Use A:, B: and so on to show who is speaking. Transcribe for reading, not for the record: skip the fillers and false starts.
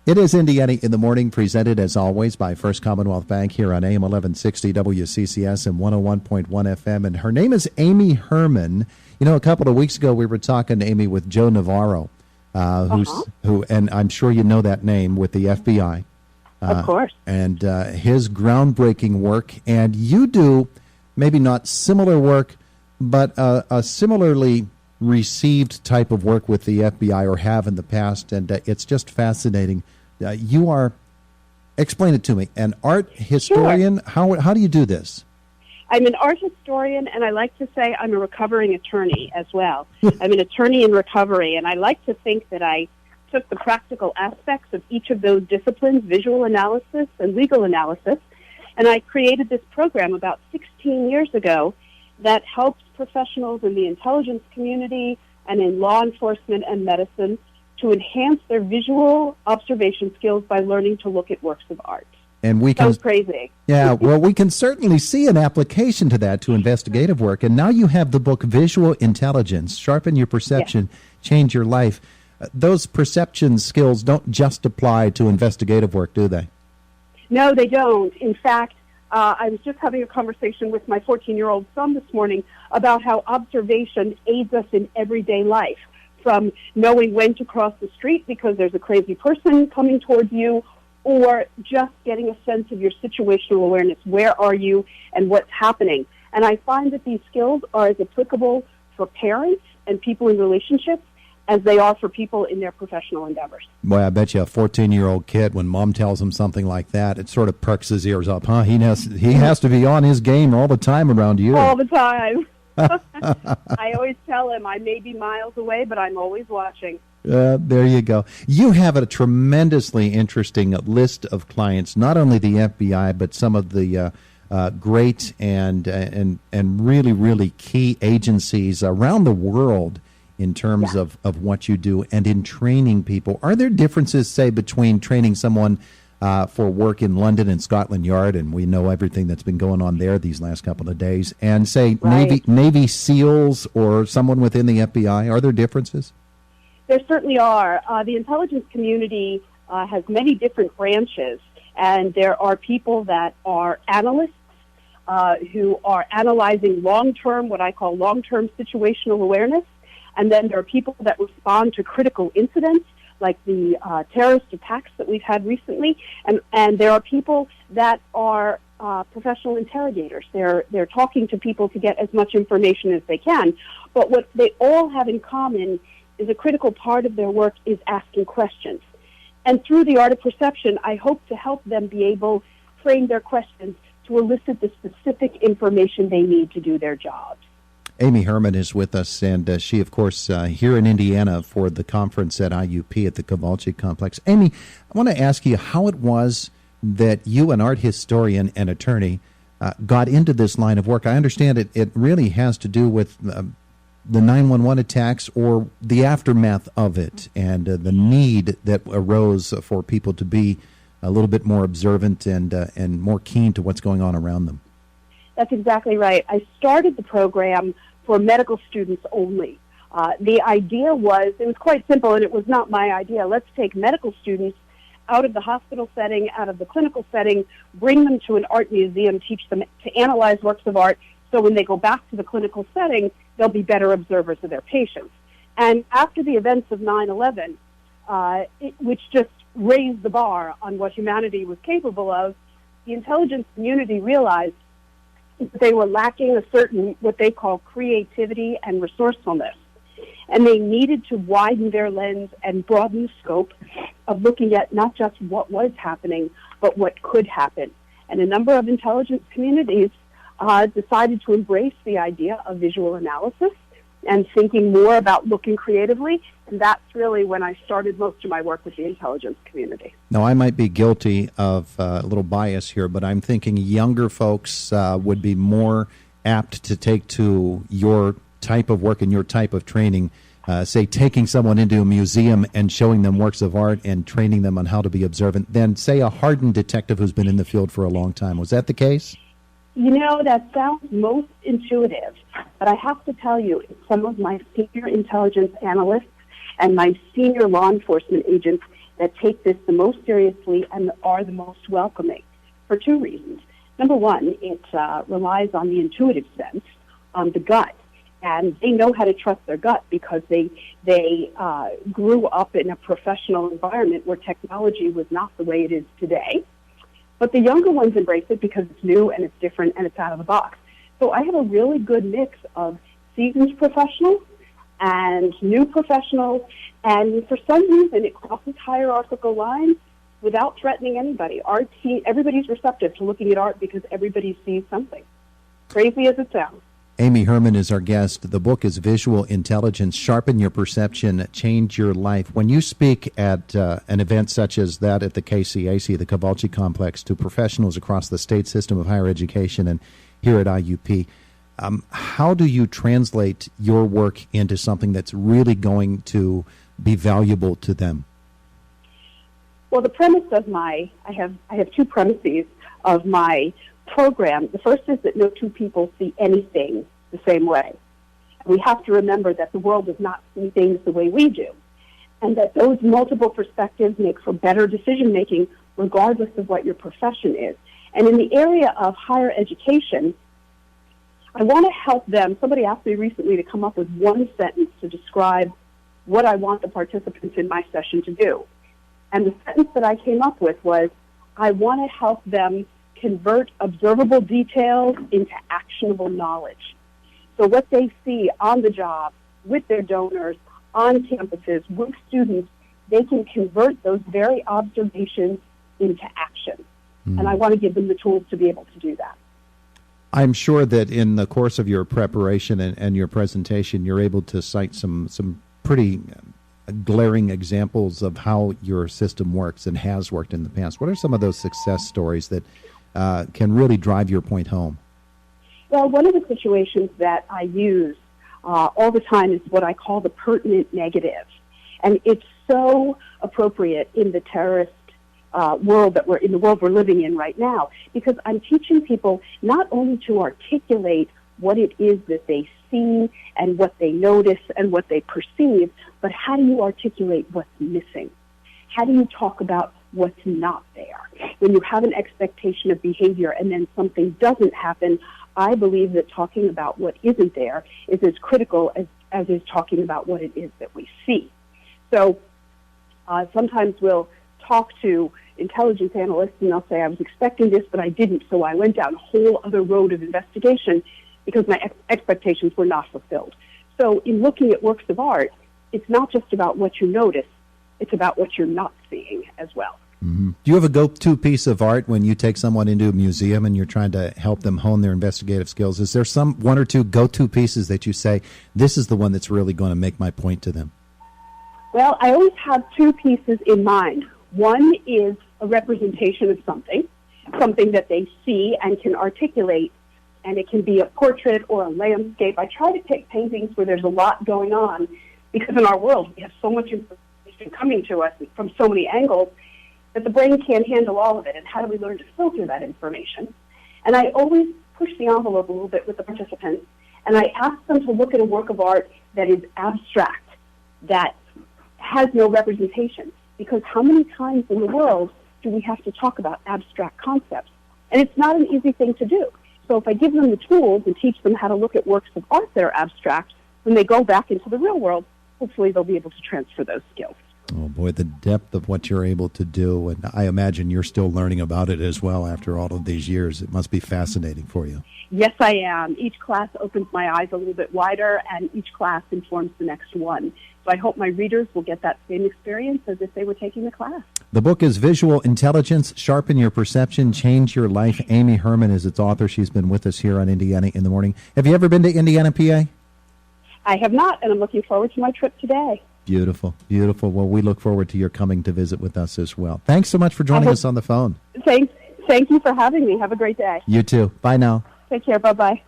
A: It is Indiana in the Morning, presented as always by First Commonwealth Bank here on AM 1160 WCCS and 101.1 FM. And her name is Amy Herman. You know, a couple of weeks ago we were talking, Amy, with Joe Navarro, who, and I'm sure you know that name, with the FBI.
B: Of course.
A: And his groundbreaking work. And you do maybe not similar work, but a similarly received type of work with the FBI, or have in the past, and it's just fascinating. You are, explain it to me, an art historian.
B: Sure.
A: How do you do this?
B: I'm an art historian, and I like to say I'm a recovering attorney as well. I'm an attorney in recovery, and I like to think that I took the practical aspects of each of those disciplines, visual analysis and legal analysis, and I created this program about 16 years ago that helps professionals in the intelligence community and in law enforcement and medicine to enhance their visual observation skills by learning to look at works of art.
A: And we can,
B: so crazy.
A: Yeah, well, we can certainly see an application to that to investigative work. And now you have the book Visual Intelligence, Sharpen Your Perception, Change Your Life. Those perception skills don't just apply to investigative work, do they?
B: No, they don't. In fact, I was just having a conversation with my 14-year-old son this morning about how observation aids us in everyday life, from knowing when to cross the street because there's a crazy person coming towards you, or just getting a sense of your situational awareness. Where are you and what's happening? And I find that these skills are as applicable for parents and people in relationships as they are for people in their professional endeavors.
A: Boy, I bet you a 14-year-old kid, when mom tells him something like that, it sort of perks his ears up, huh? He has to be on his game all the time around you.
B: All the time. I always tell him I may be miles away, but I'm always watching.
A: There you go. You have a tremendously interesting list of clients, not only the FBI, but some of the great and really, really key agencies around the world in terms of what you do and in training people. Are there differences, say, between training someone for work in London and Scotland Yard, and we know everything that's been going on there these last couple of days, and, say, Navy SEALs or someone within the FBI? Are there differences?
B: There certainly are. The intelligence community has many different branches, and there are people that are analysts who are analyzing long-term, what I call long-term situational awareness, and then there are people that respond to critical incidents, like the terrorist attacks that we've had recently, and there are people that are professional interrogators. They're talking to people to get as much information as they can, but what they all have in common is a critical part of their work is asking questions. And through the art of perception, I hope to help them be able to frame their questions to elicit the specific information they need to do their jobs.
A: Amy Herman is with us, and she, of course, here in Indiana for the conference at IUP at the Kovalchik Complex. Amy, I want to ask you how it was that you, an art historian and attorney, got into this line of work. I understand it really has to do with the 911 attacks or the aftermath of it, and the need that arose for people to be a little bit more observant and more keen to what's going on around them.
B: That's exactly right. I started the program for medical students only. The idea was, it was quite simple, and it was not my idea. Let's take medical students out of the hospital setting, out of the clinical setting, bring them to an art museum, teach them to analyze works of art, so when they go back to the clinical setting, they'll be better observers of their patients. And after the events of 9/11, which just raised the bar on what humanity was capable of, the intelligence community realized that they were lacking a certain, what they call creativity and resourcefulness. And they needed to widen their lens and broaden the scope of looking at not just what was happening, but what could happen. And a number of intelligence communities decided to embrace the idea of visual analysis and thinking more about looking creatively. And that's really when I started most of my work with the intelligence community.
A: Now, I might be guilty of a little bias here, but I'm thinking younger folks would be more apt to take to your type of work and your type of training, say taking someone into a museum and showing them works of art and training them on how to be observant, than, say, a hardened detective who's been in the field for a long time. Was that the case?
B: You know, that sounds most intuitive, but I have to tell you, some of my senior intelligence analysts and my senior law enforcement agents that take this the most seriously and are the most welcoming for two reasons. Number one, it relies on the intuitive sense, on the gut, and they know how to trust their gut because they grew up in a professional environment where technology was not the way it is today. But the younger ones embrace it because it's new and it's different and it's out of the box. So I have a really good mix of seasoned professionals and new professionals, and for some reason it crosses hierarchical lines without threatening anybody. Everybody's receptive to looking at art because everybody sees something. Crazy as it sounds.
A: Amy Herman is our guest. The book is Visual Intelligence, Sharpen Your Perception, Change Your Life. When you speak at an event such as that at the KCAC, the Cavalci Complex, to professionals across the state system of higher education and here at IUP, how do you translate your work into something that's really going to be valuable to them?
B: Well, the premise of I have two premises of my program. The first is that no two people see anything the same way. We have to remember that the world does not see things the way we do, and that those multiple perspectives make for better decision-making regardless of what your profession is. And in the area of higher education, I want to help them. Somebody asked me recently to come up with one sentence to describe what I want the participants in my session to do. And the sentence that I came up with was, I want to help them convert observable details into actionable knowledge. So what they see on the job, with their donors, on campuses, with students, they can convert those very observations into action. And I want to give them the tools to be able to do that.
A: I'm sure that in the course of your preparation and your presentation, you're able to cite some pretty glaring examples of how your system works and has worked in the past. What are some of those success stories that can really drive your point home?
B: Well, one of the situations that I use all the time is what I call the pertinent negative. And it's so appropriate in the terrorist world we're living in right now, because I'm teaching people not only to articulate what it is that they see and what they notice and what they perceive, but how do you articulate what's missing? How do you talk about what's not there? When you have an expectation of behavior and then something doesn't happen, I believe that talking about what isn't there is as critical as is talking about what it is that we see. So sometimes we'll talk to intelligence analysts and they'll say, I was expecting this, but I didn't, so I went down a whole other road of investigation because my expectations were not fulfilled. So in looking at works of art, it's not just about what you notice, it's about what you're not seeing as well.
A: Mm-hmm. Do you have a go-to piece of art when you take someone into a museum and you're trying to help them hone their investigative skills? Is there one or two go-to pieces that you say, this is the one that's really going to make my point to them?
B: Well, I always have two pieces in mind. One is a representation of something that they see and can articulate, and it can be a portrait or a landscape. I try to take paintings where there's a lot going on, because in our world we have so much information coming to us from so many angles that the brain can't handle all of it, and how do we learn to filter that information? And I always push the envelope a little bit with the participants, and I ask them to look at a work of art that is abstract, that has no representation. Because how many times in the world do we have to talk about abstract concepts? And it's not an easy thing to do. So if I give them the tools and teach them how to look at works of art that are abstract, when they go back into the real world, hopefully they'll be able to transfer those skills.
A: Oh, boy, the depth of what you're able to do. And I imagine you're still learning about it as well after all of these years. It must be fascinating for you.
B: Yes, I am. Each class opens my eyes a little bit wider, and each class informs the next one. So I hope my readers will get that same experience as if they were taking the class.
A: The book is Visual Intelligence, Sharpen Your Perception, Change Your Life. Amy Herman is its author. She's been with us here on Indiana in the Morning. Have you ever been to Indiana, PA?
B: I have not, and I'm looking forward to my trip today.
A: Beautiful, beautiful. Well, we look forward to your coming to visit with us as well. Thanks so much for joining us on the phone.
B: Thank you for having me. Have a great day.
A: You too. Bye now.
B: Take care. Bye-bye.